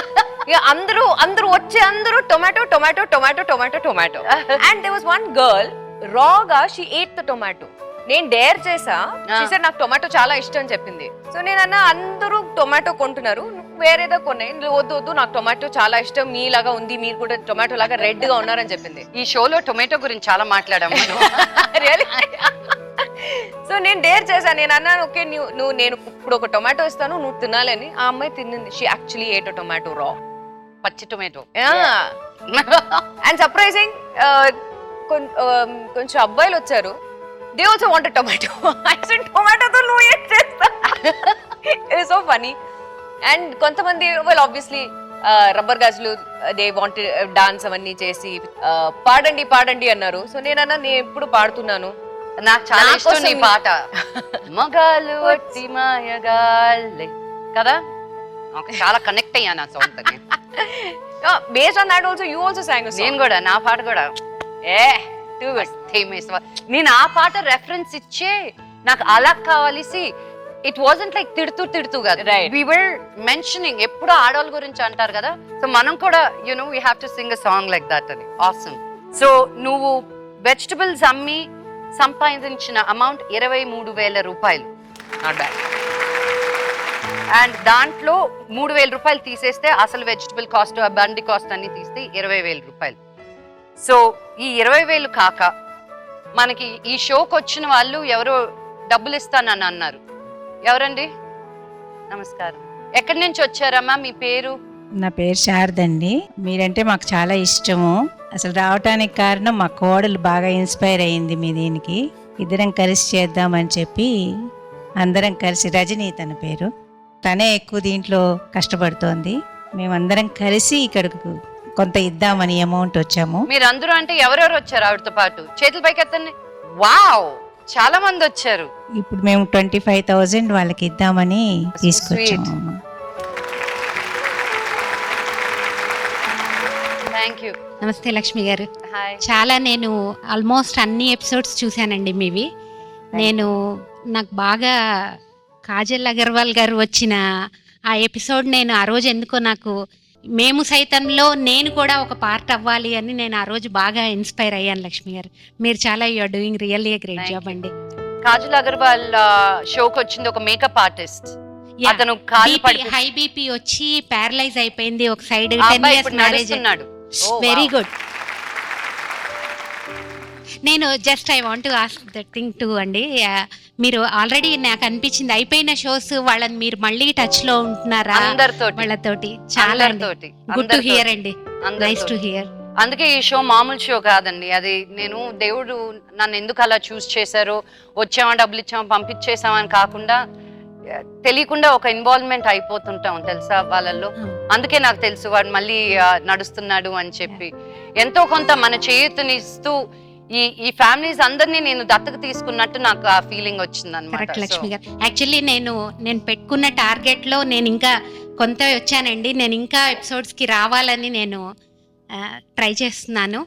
అందరూ వచ్చి అందరూ tomato tomato tomato tomato tomato. And there was one girl రాగా షీ ఏట్ ద టొమాటో. నేను డేర్ చేసా, నాకు టొమాటో చాలా ఇష్టం అని చెప్పింది. సో నేను అన్నా అందరూ టొమాటో కొంటున్నారు, వేరేదో కొన్నాయి, వద్దు నాకు టొమాటో చాలా ఇష్టం, మీలాగా ఉంది, మీరు కూడా టొమాటో లాగా రెడ్ గా ఉన్నారని చెప్పింది. ఈ షోలో టొమాటో గురించి చాలా మాట్లాడాము. సో నేను డేర్ చేశాను, నేను అన్నాను ఓకే నేను ఇప్పుడు ఒక టొమాటో ఇస్తాను, నువ్వు తినాలని. ఆ అమ్మాయి తిన్నింది. షీ యాక్చువల్లీ ఏట్ టొమాటో రా, పచ్చి టొమాటో. అండ్ సర్ప్రైజింగ్ కొంచెం అబ్బాయిలు వచ్చారు. They also wanted tomato. I said tomato తో నువ్వు ఏం చేస్తా? It is so funny. And కొంతమంది well obviously రబ్బర్ గాజులు they wanted డాన్స్ అవన్నీ చేసి పాడండి అన్నారు. సో నేను ఎప్పుడు పాడుతున్నాను, నాకు చాలా ఇష్టం నీ పాట. మగాలు వచ్చి మాయగాళ్ళే కదా, చాలా కనెక్ట్ అయ్యాను ఆ సాంగ్ తోని. Based on that also you also sang a song. నేను కూడా నా పాట కూడా నేను ఆ పాట రెఫరెన్స్ ఇచ్చే నాకు అలా కావాలిసి. ఇట్ వాజంట్ లైక్ తిడుతూ కదా, వి వర్ మెన్షనింగ్. ఎప్పుడు ఆడవాళ్ళ గురించి అంటారు కదా, సో మనం కూడా you know we have to sing a song like that అని. ఆసమ్. సో నువ్వు వెజిటబుల్స్ అమ్మి సంపాదించిన అమౌంట్ 23,000 రూపాయలు. Not bad. అండ్ దాంట్లో 3,000 రూపాయలు తీసేస్తే అసలు వెజిటబుల్ కాస్ట్, బండి కాస్ట్ అన్ని తీస్తే 20,000 రూపాయలు. సో ఈ 20,000 కాక మనకి ఈ షోకి వచ్చిన వాళ్ళు ఎవరో డబ్బులు ఇస్తానని అన్నారు. ఎవరండి? నమస్కారం. ఎక్కడి నుంచి వచ్చారమ్మా, మీ పేరు? నా పేరు శారదండి. మీరంటే మాకు చాలా ఇష్టము. అసలు రావటానికి కారణం మా కోడలు బాగా ఇన్స్పైర్ అయ్యింది మీ దీనికి. ఇద్దరం కలిసి చేద్దామని చెప్పి అందరం కలిసి, రజనీ తన పేరు, తనే ఎక్కువ దీంట్లో కష్టపడుతోంది. మేమందరం కలిసి ఇక్కడకు కొంత ఇద్దామని అమౌంట్ వచ్చాము. మీరు అందరూ అంటే ఎవరెవరు వచ్చారు ఆవిడతో పాటు? చేతుల పైకి ఎత్తండి. వావ్, చాలా మంది వచ్చారు. ఇప్పుడు మేము 25,000 వాళ్ళకి ఇద్దామని తీసుకొచ్చాము. Thank you. నమస్తే లక్ష్మి గారు. హాయ్. చాలా నేను ఆల్మోస్ట్ అన్ని ఎపిసోడ్స్ చూశానండి మీవి. నాకు బాగా కాజల్ అగర్వాల్ గారు వచ్చిన ఆ ఎపిసోడ్ నేను ఆ రోజు ఎందుకో నాకు మేము సైతంలో నేను కూడా ఒక పార్ట్ అవ్వాలి అని నేను ఆ రోజు బాగా ఇన్స్పైర్ అయ్యాను లక్ష్మి గారు. మీరు చాలా you are doing really a great job అండి. కాజల్ అగర్వాల్ షోకి వచ్చింది ఒక మేకప్ ఆర్టిస్ట్. అతను హై బీపీ వచ్చి ప్యారలైజ్ అయిపోయింది ఒక side. 10 years marriage. Very good. నేను just I want to ask that thing to అండి. మీరు ఆల్రెడీ నాకు అనిపించింది అయిపోయిన షోస్ వాళ్ళని మీరు మళ్ళీ టచ్ లో ఉంటున్నారా వాళ్ళతోటి? చాలా గుడ్ టు హియర్ అండి. Nice to hear. అందుకే ఈ షో మామూలు షో కాదండి. అది నేను దేవుడు నన్ను ఎందుకు అలా చూస్ చేశారో, వచ్చామా డబ్బులు ఇచ్చామా పంపించేసామని కాకుండా తెలియకుండా ఒక ఇన్వాల్వ్మెంట్ అయిపోతుంటాం తెలుసా వాళ్ళల్లో. అందుకే నాకు తెలుసు వాడు మళ్ళీ నడుస్తున్నాడు అని చెప్పి. ఎంతో కొంత మన చేయూతనిస్తూ ఈ ఫ్యామిలీస్ అందరినీ నేను దత్తకు తీసుకున్నట్టు నాకు ఆ ఫీలింగ్ వచ్చింది అన్నమాట. లక్ష్మి గారు, యాక్చువల్లీ నేను పెట్టుకున్న టార్గెట్ లో నేను ఇంకా కొంత వచ్చానండి. నేను ఇంకా ఎపిసోడ్స్ కి రావాలని నేను ట్రై చేస్తున్నాను.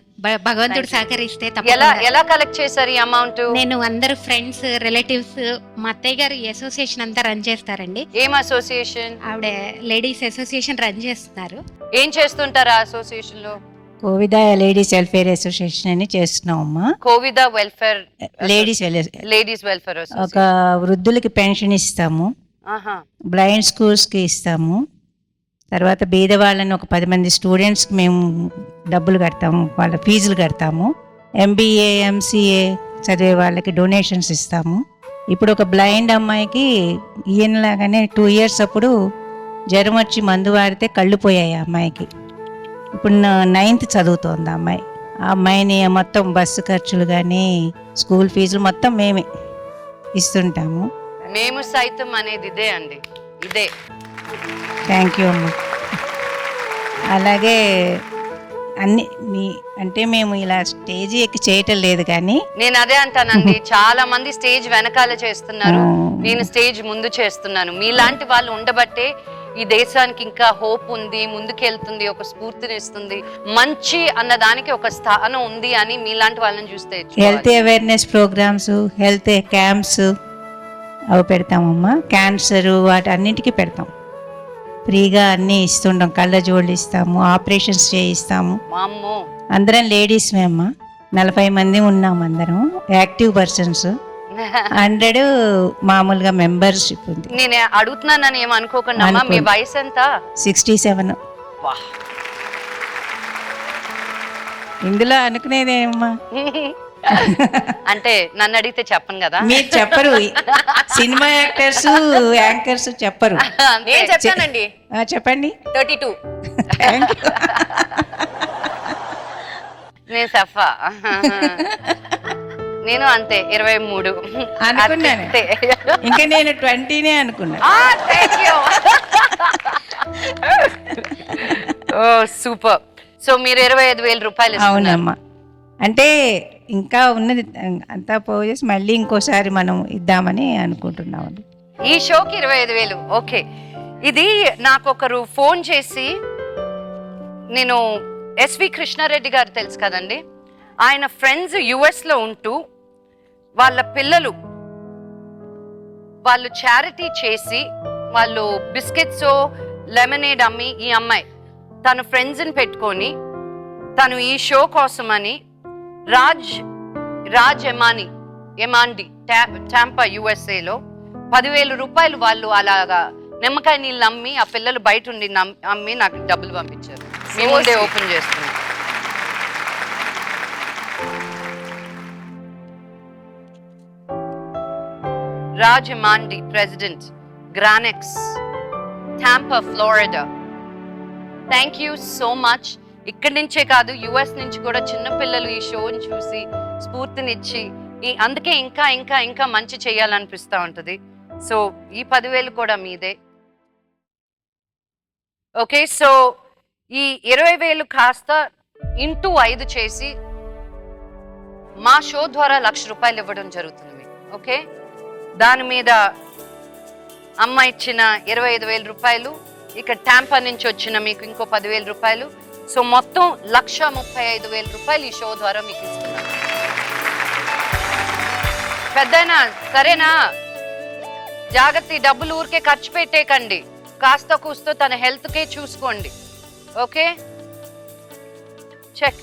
భగవంతుడు సహకరిస్తే ఎలా తప్పకుండా. ఎలా కలెక్ట్ చేశారు ఈ అమౌంట్? నేను అందరు ఫ్రెండ్స్, రిలేటివ్స్, మా అత్తయ్య గారు అసోసియేషన్ అంతా రన్ చేస్తారండి. ఏం అసోసియేషన్? ఆవిడ లేడీస్ అసోసియేషన్ రన్ చేస్తున్నారు. ఏం చేస్తుంటారు ఆ అసోసియేషన్ లో? కోవిద లేడీస్ వెల్ఫేర్ అసోసియేషన్ అని చేస్తున్నాం అమ్మా. కోవిద వెల్ఫేర్ లేడీస్ వెల్ఫేర్ ఒక వృద్ధులకి పెన్షన్ ఇస్తాము, ఆహా, బ్లైండ్ స్కూల్స్కి ఇస్తాము. తర్వాత బీద వాళ్ళని ఒక 10 మంది స్టూడెంట్స్కి మేము డబ్బులు కడతాము, వాళ్ళ ఫీజులు కడతాము. MBA MCA చదివే వాళ్ళకి డొనేషన్స్ ఇస్తాము. ఇప్పుడు ఒక బ్లైండ్ అమ్మాయికి ఈయనలాగానే 2 years అప్పుడు జ్వరం వచ్చి మందు వాడితే కళ్ళు పోయాయి ఆ అమ్మాయికి. ఇప్పుడు 9th చదువుతోంది ఆ అమ్మాయి. ఆ అమ్మాయిని మొత్తం బస్సు ఖర్చులు కానీ స్కూల్ ఫీజులు మొత్తం మేమే ఇస్తుంటాము. మేము సైతం అనేది ఇదే అండి, ఇదే. థ్యాంక్ యూ అమ్మ. అలాగే అన్ని అంటే మేము ఇలా స్టేజ్ ఎక్కి చేయటం లేదు కానీ నేను అదే అంటానండి, చాలా మంది స్టేజ్ వెనకాల చేస్తున్నారు, నేను స్టేజ్ ముందు చేస్తున్నాను. మీలాంటి వాళ్ళు ఉండబట్టే ఈ దేశానికి ఇంకా హోప్ ఉంది, ముందుకెళ్తుంది, ఒక స్ఫూర్తినిస్తుంది, మంచి అన్నదానికి ఒక స్థానం ఉంది అని మీలాంటి వాళ్ళని చూస్తే. Health awareness programmes, health camps అవి పెడతామమ్మా. క్యాన్సర్ వాటి అన్నింటికి పెడతాం, ఫ్రీగా అన్నీ ఇస్తుంటాం. కళ్ళజోళ్ళు ఇస్తాము, ఆపరేషన్స్ చేయిస్తాము. అందరం లేడీస్ మేమ్మా, 40 మంది ఉన్నాం అందరం, యాక్టివ్ పర్సన్స్. 100 మామూలుగా మెంబర్షిప్ ఉంది. నేను అడుగుతున్నానని ఏం అనుకోకుండా, మీ వయసు ఎంత? 67. ఇందులో అనుకునేదేమమ్మా, అంటే నన్ను అడిగితే చెప్పను కదా. మీరు చెప్పరు, సినిమా యాక్టర్స్ యాంకర్స్ చెప్పరు. నేను చెప్తానండి. చెప్పండి. 32. నేను సఫా, నేను అంతే 23 అనుకున్నాను. ఇంకా నేను 20నే అనుకున్నా. సూపర్. సో మీరు 25,000 రూపాయలు? అవునమ్మా. అంటే ఇంకా ఉన్నది అంతా పోయేసి మళ్ళీ ఇంకోసారి మనం ఇద్దామని అనుకుంటున్నాం. ఈ షోకి 25,000. ఓకే. ఇది నాకు ఒకరు ఫోన్ చేసి, నేను ఎస్వి కృష్ణారెడ్డి గారు తెలుసు కదండి, ఆయన ఫ్రెండ్స్ US లో ఉంటూ వాళ్ళ పిల్లలు వాళ్ళు చారిటీ చేసి వాళ్ళు బిస్కెట్స్ లెమనేడ్ అమ్మి, ఈ అమ్మాయి తన ఫ్రెండ్స్ని పెట్టుకొని తను ఈ షో కోసమని రాజ్ ఎమాండి టాంపా USAలో 10,000 రూపాయలు వాళ్ళు అలాగా నిమ్మకాయ నీళ్ళు అమ్మి ఆ పిల్లలు బయట ఉండి అమ్మి నాకు డబ్బులు పంపించారు. మీ ముందే ఓపెన్ చేస్తున్నాం. రాజ్ ఎమాండి, president, Granex, Tampa, Florida. Thank you so much. ఇక్కడి నుంచే కాదు, US నుంచి కూడా చిన్న పిల్లలు ఈ షోని చూసి స్ఫూర్తినిచ్చి అందుకే ఇంకా ఇంకా ఇంకా మంచి చేయాలనిపిస్తూ ఉంటుంది. సో ఈ 10,000 కూడా మీదే. ఓకే, సో ఈ 20,000 కాస్త ఇంటూ 5 చేసి మా షో ద్వారా 1,00,000 రూపాయలు ఇవ్వడం జరుగుతుంది మీకు. ఓకే, దాని మీద అమ్మ ఇచ్చిన 25,000 రూపాయలు, ఇక టాంపా నుంచి వచ్చిన మీకు ఇంకో 10,000 రూపాయలు. సో మొత్తం 1,35,000 రూపాయలు ఈ షో ద్వారా మీకు ఇస్తున్నాను. పెద్దయినా సరేనా? జాగ్రత్త, డబ్బులు ఊరికే ఖర్చు పెట్టేకండి, కాస్త కూస్తో తన హెల్త్కే చూసుకోండి. Okay, check.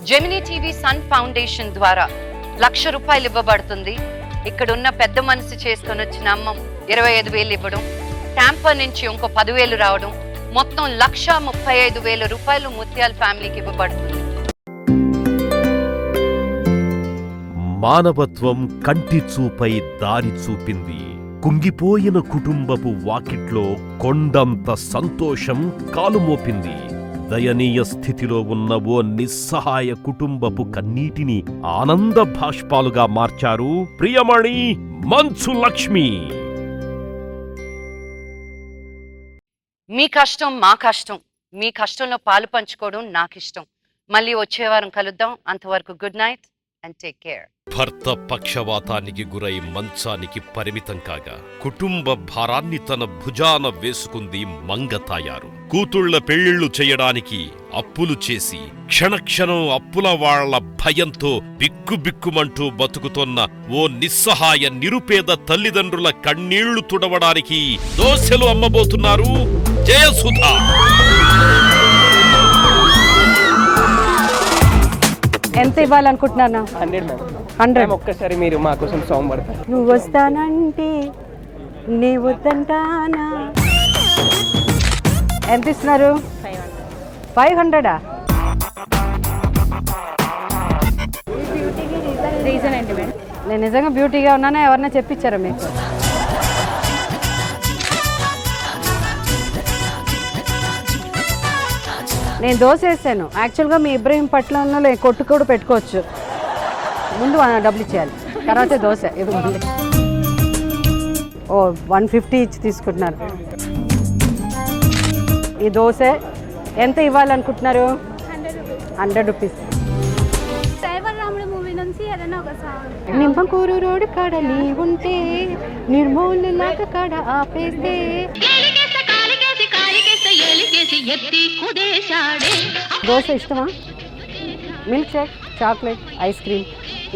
Gemini TV Sun Foundation ద్వారా 1,00,000 రూపాయలు ఇవ్వబడుతుంది. ఇక్కడున్న పెద్ద మనసు చేసుకొని వచ్చిన అమ్మ 25,000 ఇవ్వడం, టాంపా నుంచి ఇంకో 10,000 రావడం, మొత్తం 1,35,000 రూపాయలు ముత్యాల ఫ్యామిలీకి ఇవ్వబడుతుంది. మానవత్వం కంటి చూపై దారి చూపింది. కుంగిపోయిన కుటుంబపు వాకిట్లో కొండంత సంతోషం కాలుమోపింది. దయనీయ స్థితిలో ఉన్న ఓ నిస్సహాయ కుటుంబపు కన్నీటిని ఆనంద భాష్పాలుగా మార్చారు ప్రియమణి మంచు లక్ష్మి. మీ కష్టం మా కష్టం, మీ కష్టంలో పాలు పంచుకోవడం నాకు ఇష్టం. మళ్ళీ వచ్చే వారం కలుద్దాం. అంతవరకు good night. And take care. భర్త పక్షవాతానికి గురై మంచానికి పరిమితం కాగా కుటుంబ భారాన్ని తన భుజాన వేసుకుంది మంగతాయారు. కూతుళ్ల పెళ్లిళ్లు చేయడానికి అప్పులు చేసి క్షణక్షణం అప్పుల వాళ్ల భయంతో బిక్కుబిక్కుమంటూ బతుకుతోన్న ఓ నిస్సహాయ నిరుపేద తల్లిదండ్రుల కన్నీళ్లు తుడవడానికి దోశలు అమ్మబోతున్నారు జయసుధ. ఎంత ఇవ్వాలనుకుంటున్నాను? 100. ఒక్కసారి మీరు మా కోసం సాంగ్ పడతారు. నువ్వు వస్తానంటే నే వద్దంటానా. ఎంత ఇస్తున్నారు? 500. రీజన్ ఏంటి మేడం? నేను నిజంగా బ్యూటీగా ఉన్నానా ఎవరన్నా చెప్పించారా మీకు? నేను దోశ వేసాను. యాక్చువల్గా మీ ఇబ్రహీం పట్లంలో కొట్టు కూడా పెట్టుకోవచ్చు. ముందు డబ్బులు ఇచ్చేయాలి, తర్వాత దోశ ఇవ్వండి. ఓ 150 ఇచ్చి తీసుకుంటున్నారు. ఈ దోశ ఎంత ఇవ్వాలనుకుంటున్నారు? 100 రూపీస్. మూవీ నుంచి ఏదైనా ఒక సాంగ్. నిమ్మకూరు రోడ్డు కాడ నీ ఉంటే నిర్మూలలాగా కాడ ఆపేస్తే. దోశ ఇష్టమా? Milk shake, chocolate, ice cream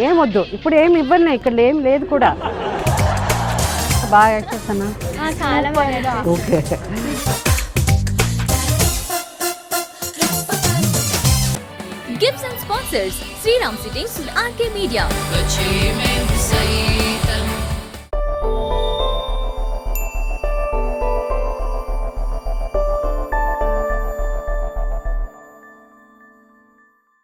ఏమొద్దు. ఇప్పుడు ఏమి ఇవ్వను, ఇక్కడ ఏం లేదు కూడా. బాగా యాక్ట్ చేస్తానా? Okay. Gifts and sponsors Sriram Sittings RK Media.